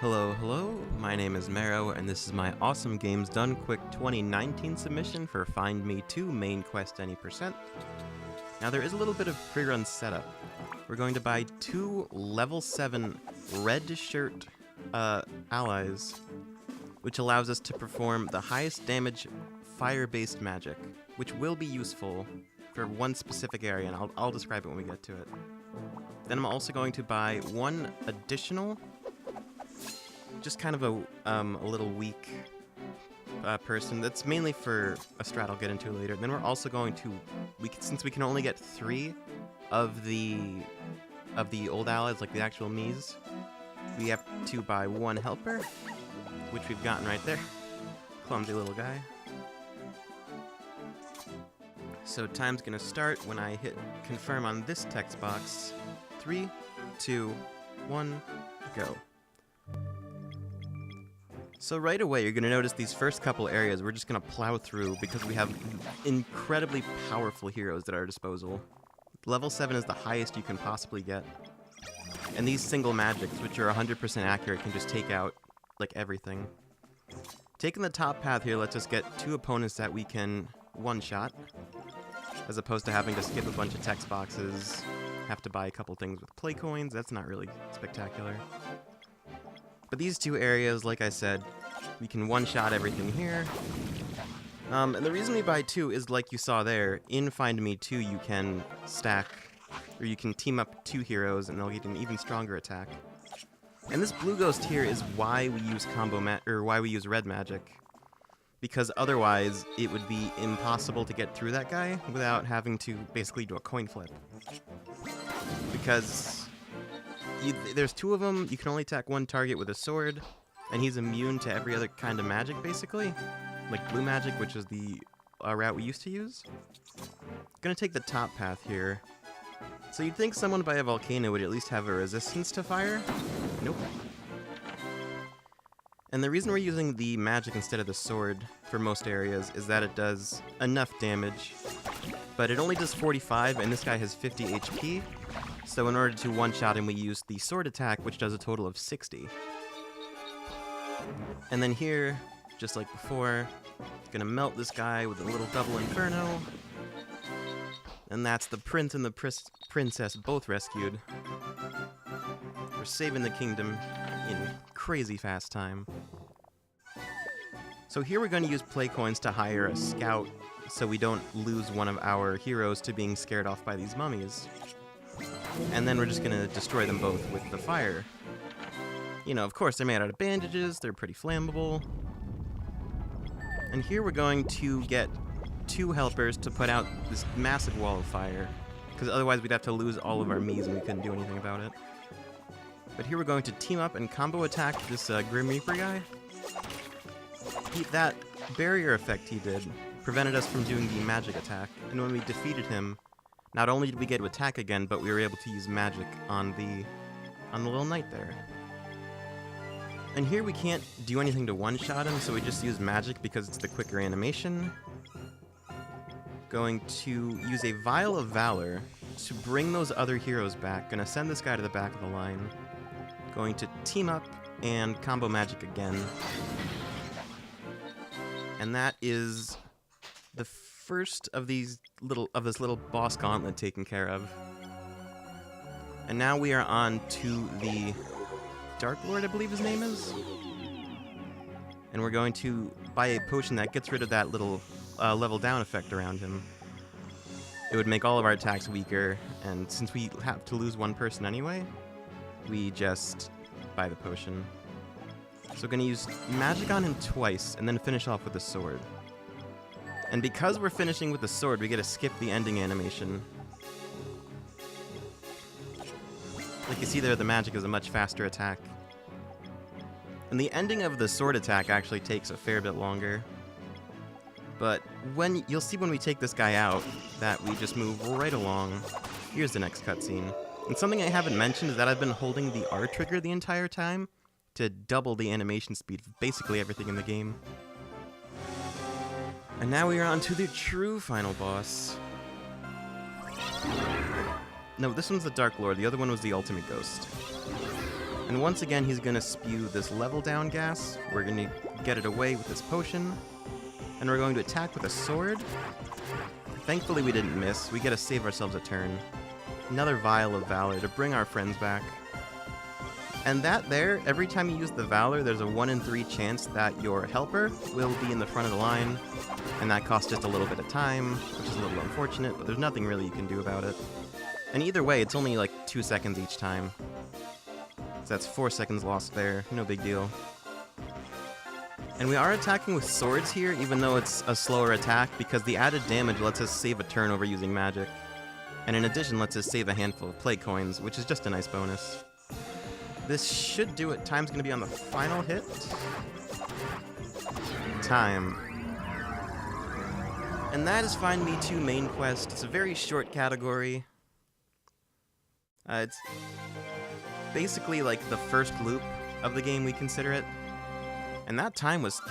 Hello, hello, my name is Mero, and this is my Awesome Games Done Quick 2019 submission for Find Mii II Main Quest Any %. Now there is a little bit of pre-run setup. We're going to buy 2 level 7 red shirt allies, which allows us to perform the highest damage fire-based magic, which will be useful for one specific area, and I'll describe it when we get to it. Then I'm also going to buy 1 additional, just kind of a little weak person. That's mainly for a strat I'll get into later. Then we're also going to, since we can only get 3 of the old allies, like the actual Miis, we have to buy 1 helper, which we've gotten right there. Clumsy little guy. So time's gonna start when I hit confirm on this text box. 3, 2, 1, go. So right away, you're going to notice these first couple areas we're just going to plow through because we have incredibly powerful heroes at our disposal. Level 7 is the highest you can possibly get. And these single magics, which are 100% accurate, can just take out, like, everything. Taking the top path here lets us get 2 opponents that we can one-shot, as opposed to having to skip a bunch of text boxes, have to buy a couple things with play coins. That's not really spectacular. But these 2 areas, like I said, we can one-shot everything here. And the reason we buy 2 is, like you saw there, in Find Mii II you can stack, or you can team up 2 heroes and they'll get an even stronger attack. And this blue ghost here is why we use why we use red magic. Because otherwise, it would be impossible to get through that guy without having to basically do a coin flip. Because there's 2 of them, you can only attack 1 target with a sword, and he's immune to every other kind of magic, basically. Like blue magic, which is the route we used to use. Gonna take the top path here. So you'd think someone by a volcano would at least have a resistance to fire? Nope. And the reason we're using the magic instead of the sword for most areas is that it does enough damage, but it only does 45, and this guy has 50 HP. So in order to one-shot him, we use the sword attack, which does a total of 60. And then here, just like before, gonna melt this guy with a little double inferno. And that's the prince and the princess both rescued. We're saving the kingdom in crazy fast time. So here we're going to use play coins to hire a scout so we don't lose one of our heroes to being scared off by these mummies. And then we're just going to destroy them both with the fire. You know, of course, they're made out of bandages, they're pretty flammable. And here we're going to get 2 helpers to put out this massive wall of fire, because otherwise we'd have to lose all of our Miis and we couldn't do anything about it. But here we're going to team up and combo attack this Grim Reaper guy. That barrier effect he did prevented us from doing the magic attack, and when we defeated him, not only did we get to attack again, but we were able to use magic on the little knight there. And here we can't do anything to one-shot him, so we just use magic because it's the quicker animation. Going to use a Vial of Valor to bring those other heroes back. Gonna send this guy to the back of the line. Going to team up and combo magic again. And that is the first of this little boss gauntlet taken care of. And now we are on to the Dark Lord, I believe his name is. And we're going to buy a potion that gets rid of that little level down effect around him. It would make all of our attacks weaker, and since we have to lose 1 person anyway, we just buy the potion. So we're going to use magic on him twice, and then finish off with a sword. And because we're finishing with the sword, we get to skip the ending animation. Like you see there, the magic is a much faster attack. And the ending of the sword attack actually takes a fair bit longer. But you'll see when we take this guy out that we just move right along. Here's the next cutscene. And something I haven't mentioned is that I've been holding the R trigger the entire time to double the animation speed of basically everything in the game. And now we are on to the true final boss. No, this one's the Dark Lord, the other one was the Ultimate Ghost. And once again, he's gonna spew this level down gas. We're gonna get it away with this potion. And we're going to attack with a sword. Thankfully, we didn't miss. We get to save ourselves a turn. Another Vial of Valor to bring our friends back. And that there, every time you use the Valor, there's a 1 in 3 chance that your helper will be in the front of the line. And that costs just a little bit of time, which is a little unfortunate, but there's nothing really you can do about it. And either way, it's only like 2 seconds each time. So that's 4 seconds lost there, no big deal. And we are attacking with swords here, even though it's a slower attack, because the added damage lets us save a turn over using magic. And in addition, lets us save a handful of plague coins, which is just a nice bonus. This should do it. Time's gonna be on the final hit. Time. And that is Find Mii II main quest. It's a very short category. It's basically like the first loop of the game, we consider it. And that time was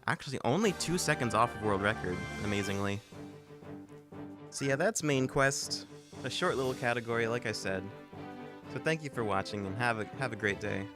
actually only 2 seconds off of world record, amazingly. So yeah, that's main quest. A short little category, like I said. So thank you for watching, and have a great day.